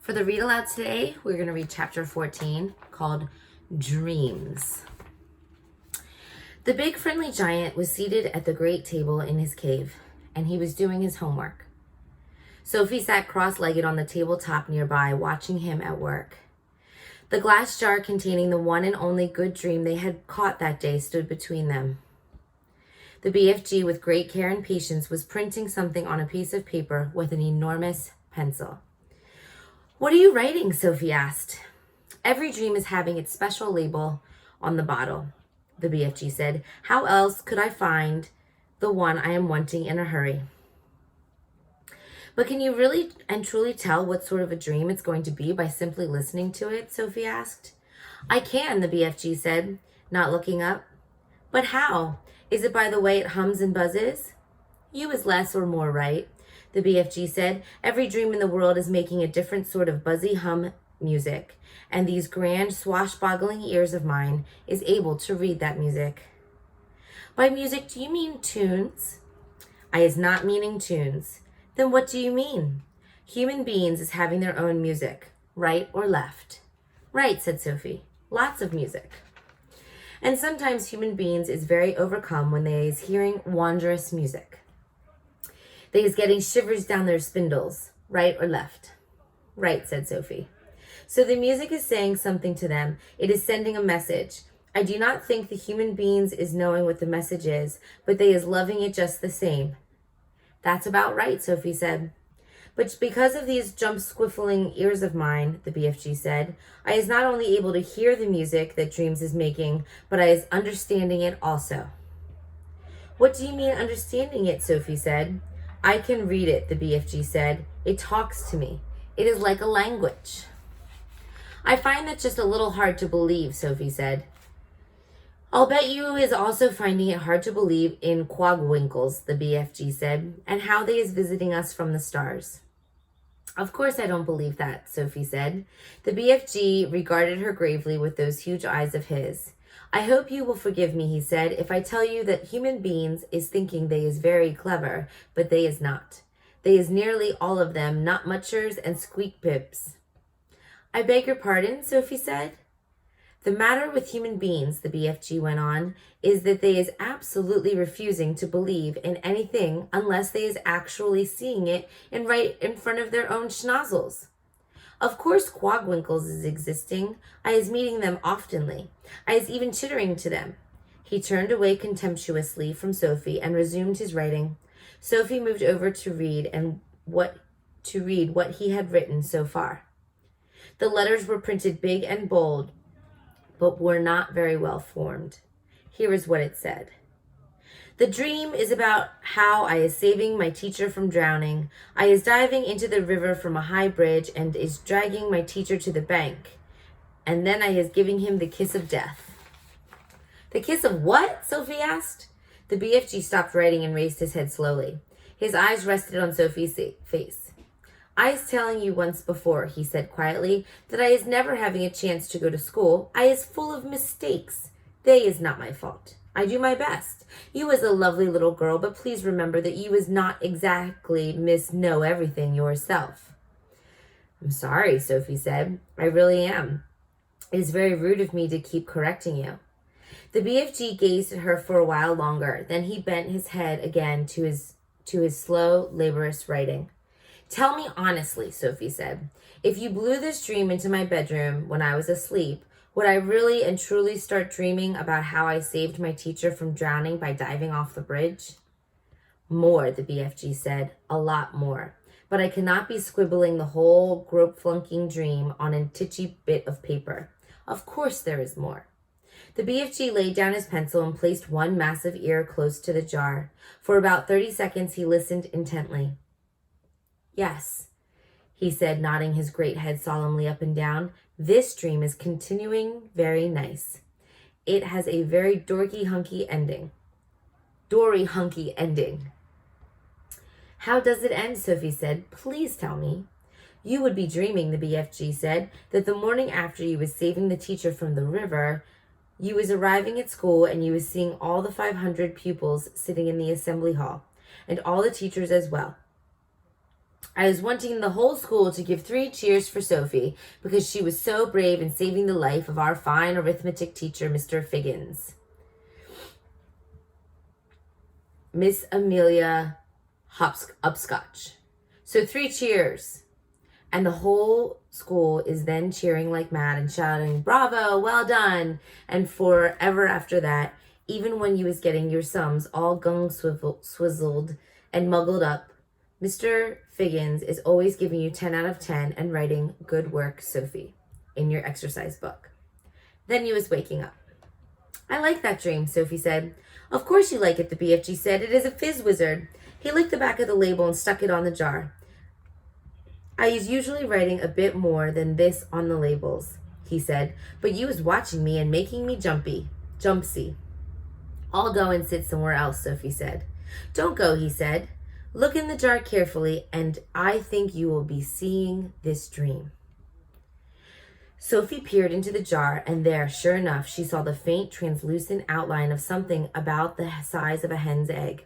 For the read aloud today, we're going to read chapter 14 called Dreams. The big friendly giant was seated at the great table in his cave, and he was doing his homework. Sophie sat cross-legged on the tabletop nearby, watching him at work. The glass jar containing the one and only good dream they had caught that day stood between them. The BFG, with great care and patience, was printing something on a piece of paper with an enormous pencil. "What are you writing?" Sophie asked. "Every dream is having its special label on the bottle," the BFG said. "How else could I find the one I am wanting in a hurry?" "But can you really and truly tell what sort of a dream it's going to be by simply listening to it?" Sophie asked. "I can," the BFG said, not looking up. "But how? Is it by the way it hums and buzzes?" "You is less or more right," the BFG said. "Every dream in the world is making a different sort of buzzy hum music, and these grand swashbuckling ears of mine is able to read that music." "By music, do you mean tunes?" "I is not meaning tunes." "Then what do you mean?" "Human beings is having their own music, right or left." "Right," said Sophie. "Lots of music. And sometimes human beings is very overcome when they is hearing wondrous music. They is getting shivers down their spindles, right or left." "Right," said Sophie. "So the music is saying something to them. It is sending a message. I do not think the human beings is knowing what the message is, but they is loving it just the same." "That's about right," Sophie said. "But because of these jump-squiffling ears of mine," the BFG said, "I is not only able to hear the music that dreams is making, but I is understanding it also." "What do you mean understanding it?" Sophie said. "I can read it," the BFG said. "It talks to me. It is like a language." "I find that just a little hard to believe," Sophie said. "I'll bet you is also finding it hard to believe in quagwinkles," the BFG said, "and how they is visiting us from the stars." "Of course I don't believe that," Sophie said. The BFG regarded her gravely with those huge eyes of his. "I hope you will forgive me," he said, "if I tell you that human beings is thinking they is very clever, but they is not. They is nearly all of them not muchers and squeak pips." "I beg your pardon?" Sophie said. "The matter with human beings," the BFG went on, "is that they is absolutely refusing to believe in anything unless they is actually seeing it and right in front of their own schnozzles. Of course quagwinkles is existing. I is meeting them oftenly. I is even chittering to them." He turned away contemptuously from Sophie and resumed his writing. Sophie moved over to read what he had written so far. The letters were printed big and bold, but were not very well formed. Here is what it said. "The dream is about how I is saving my teacher from drowning. I is diving into the river from a high bridge and is dragging my teacher to the bank. And then I is giving him the kiss of death." "The kiss of what?" Sophie asked. The BFG stopped writing and raised his head slowly. His eyes rested on Sophie's face. "I is telling you once before," he said quietly, "that I is never having a chance to go to school. I is full of mistakes. They is not my fault. I do my best. You is a lovely little girl, but please remember that you is not exactly Miss Know Everything yourself." "I'm sorry," Sophie said. "I really am. It is very rude of me to keep correcting you." The BFG gazed at her for a while longer. Then he bent his head again to his slow, laborious writing. "Tell me honestly," Sophie said, "if you blew this dream into my bedroom when I was asleep, would I really and truly start dreaming about how I saved my teacher from drowning by diving off the bridge?" "More," the BFG said, "a lot more. But I cannot be scribbling the whole grope-flunking dream on a titchy bit of paper. Of course there is more." The BFG laid down his pencil and placed one massive ear close to the jar. For about 30 seconds he listened intently. "Yes," he said, nodding his great head solemnly up and down. "This dream is continuing very nice. It has a very dory-hunky ending. "How does it end?" Sophie said. "Please tell me." "You would be dreaming," the BFG said, "that the morning after you was saving the teacher from the river, you was arriving at school and you was seeing all the 500 pupils sitting in the assembly hall, and all the teachers as well. I was wanting the whole school to give 3 cheers for Sophie because she was so brave in saving the life of our fine arithmetic teacher, Mr. Figgins. Miss Amelia Upscotch. So 3 cheers. And the whole school is then cheering like mad and shouting, "Bravo, well done." And forever after that, even when you was getting your sums all swizzled and muggled up, Mr. Figgins is always giving you 10 out of 10 and writing "Good work, Sophie" in your exercise book. Then you was waking up. "I like that dream," Sophie said. "Of course you like it," the BFG said. "It is a fizz wizard." He licked the back of the label and stuck it on the jar. "I is usually writing a bit more than this on the labels," he said, "but you was watching me and making me jumpsy." "I'll go and sit somewhere else," Sophie said. "Don't go," he said. "Look in the jar carefully, and I think you will be seeing this dream." Sophie peered into the jar, and there, sure enough, she saw the faint, translucent outline of something about the size of a hen's egg.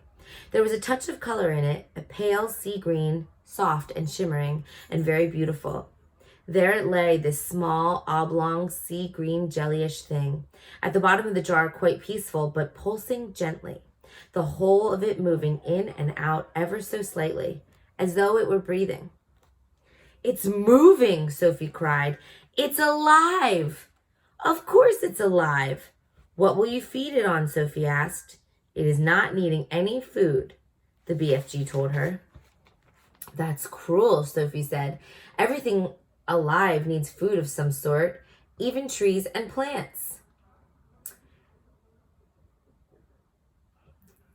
There was a touch of color in it, a pale sea green, soft and shimmering, and very beautiful. There it lay, this small, oblong, sea green, jellyish thing, at the bottom of the jar, quite peaceful, but pulsing gently, the whole of it moving in and out ever so slightly, as though it were breathing. "It's moving," Sophie cried. "It's alive!" "Of course it's alive." "What will you feed it on?" Sophie asked. "It is not needing any food," the BFG told her. "That's cruel," Sophie said. "Everything alive needs food of some sort, even trees and plants."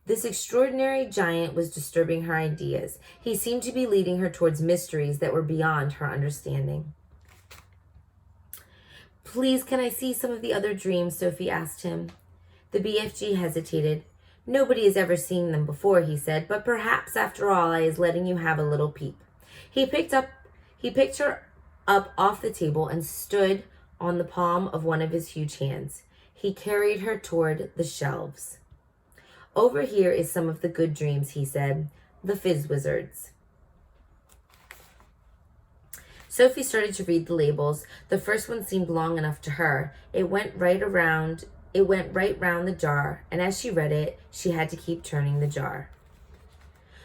This extraordinary giant was disturbing her ideas. He seemed to be leading her towards mysteries that were beyond her understanding. "Please, can I see some of the other dreams?" Sophie asked him. The BFG hesitated. "Nobody has ever seen them before," he said, "but perhaps after all I is letting you have a little peep." He picked her up off the table and stood on the palm of one of his huge hands. He carried her toward the shelves. "Over here is some of the good dreams," he said, "the fizz wizards." Sophie started to read the labels. The first one seemed long enough to her. It went right round the jar, and as she read it, she had to keep turning the jar.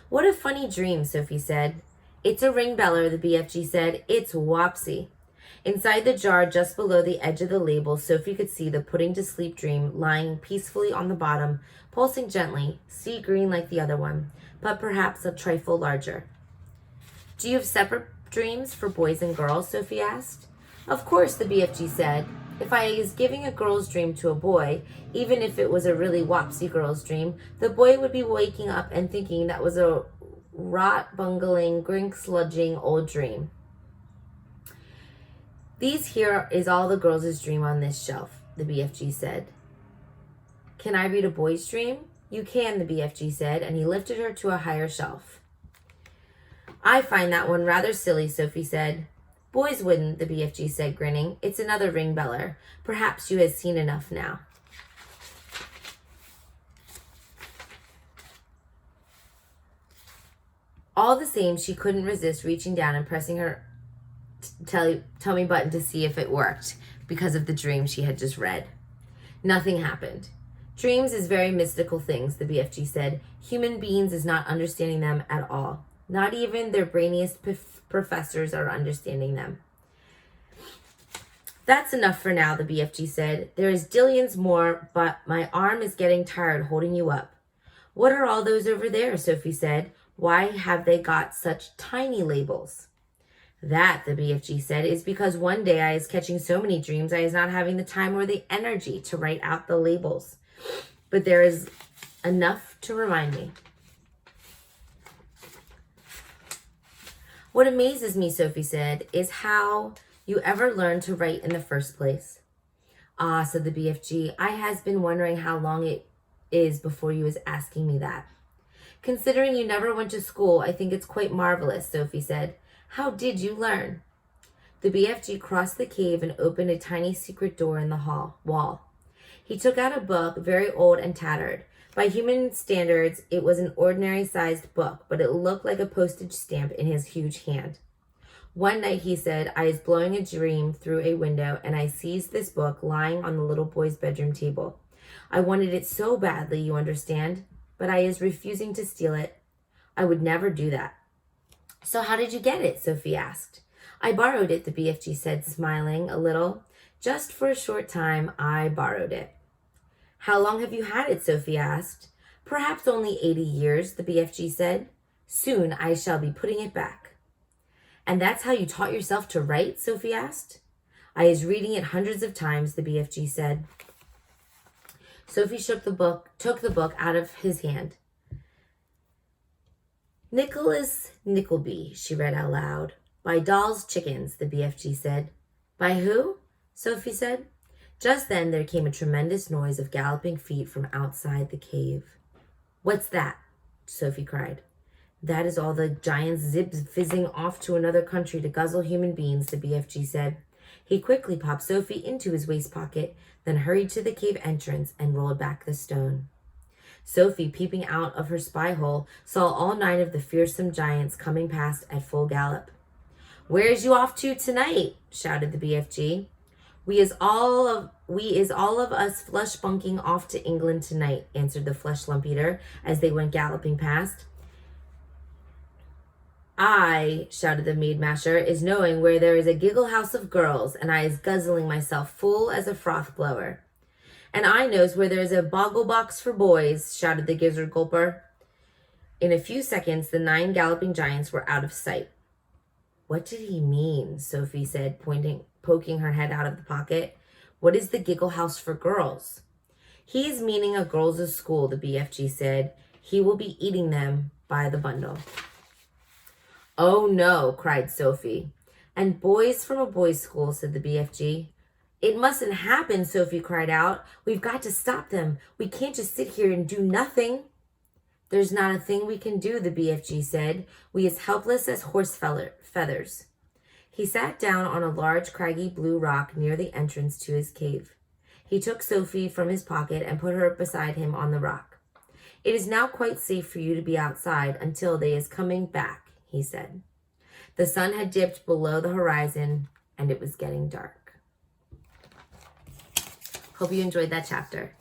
"What a funny dream," Sophie said. "It's a ring beller," the BFG said. "It's wopsy." Inside the jar, just below the edge of the label, Sophie could see the putting to sleep dream lying peacefully on the bottom, pulsing gently, sea green like the other one, but perhaps a trifle larger. "Do you have separate dreams for boys and girls?" Sophie asked. "Of course," the BFG said. "If I is giving a girl's dream to a boy, even if it was a really wopsy girl's dream, the boy would be waking up and thinking that was a rot-bungling, grink-sludging old dream. These here is all the girls' dream on this shelf," the BFG said. "Can I read a boy's dream?" "You can," the BFG said, and he lifted her to a higher shelf. "I find that one rather silly," Sophie said. "Boys wouldn't," the BFG said, grinning. "It's another ring beller. Perhaps you has seen enough now." All the same, she couldn't resist reaching down and pressing her tummy button to see if it worked because of the dream she had just read. Nothing happened. "Dreams is very mystical things," the BFG said. "Human beings is not understanding them at all. Not even their brainiest professors are understanding them." "That's enough for now," the BFG said. "There is dillions more, but my arm is getting tired holding you up." "What are all those over there?" Sophie said. "Why have they got such tiny labels?" "That," the BFG said, "is because one day I is catching so many dreams I is not having the time or the energy to write out the labels. But there is enough to remind me." "What amazes me," Sophie said, "is how you ever learned to write in the first place." "Ah," said the BFG, "I has been wondering how long it is before you was asking me that." "Considering you never went to school, I think it's quite marvelous," Sophie said. "How did you learn?" The BFG crossed the cave and opened a tiny secret door in the wall. He took out a book, very old and tattered, By human standards, it was an ordinary-sized book, but it looked like a postage stamp in his huge hand. One night, he said, I was blowing a dream through a window, and I seized this book lying on the little boy's bedroom table. I wanted it so badly, you understand, but I is refusing to steal it. I would never do that. So how did you get it? Sophie asked. I borrowed it, the BFG said, smiling a little. Just for a short time, I borrowed it. How long have you had it? Sophie asked. Perhaps only 80 years, the BFG said. Soon I shall be putting it back. And that's how you taught yourself to write? Sophie asked. I is reading it hundreds of times, the BFG said. Sophie took the book out of his hand. Nicholas Nickleby, she read out loud. By Doll's Chickens, the BFG said. By who? Sophie said. Just then there came a tremendous noise of galloping feet from outside the cave. What's that? Sophie cried. That is all the giant's zips fizzing off to another country to guzzle human beings, the BFG said. He quickly popped Sophie into his waist pocket, then hurried to the cave entrance and rolled back the stone. Sophie, peeping out of her spy hole, saw all 9 of the fearsome giants coming past at full gallop. Where's you off to tonight? Shouted the BFG. We is all of us flesh bunking off to England tonight, answered the flesh lump eater as they went galloping past. I, shouted the mead masher, is knowing where there is a giggle house of girls, and I is guzzling myself full as a froth blower. And I knows where there is a boggle box for boys, shouted the gizzard gulper. In a few seconds, the 9 galloping giants were out of sight. What did he mean? Sophie said, poking her head out of the pocket. What is the giggle house for girls? He is meaning a girls' school, the BFG said. He will be eating them by the bundle. Oh no, cried Sophie. And boys from a boys' school, said the BFG. It mustn't happen, Sophie cried out. We've got to stop them. We can't just sit here and do nothing. There's not a thing we can do, the BFG said. We as helpless as horse feathers. He sat down on a large craggy blue rock near the entrance to his cave. He took Sophie from his pocket and put her beside him on the rock. It is now quite safe for you to be outside until they is coming back, he said. The sun had dipped below the horizon and it was getting dark. Hope you enjoyed that chapter.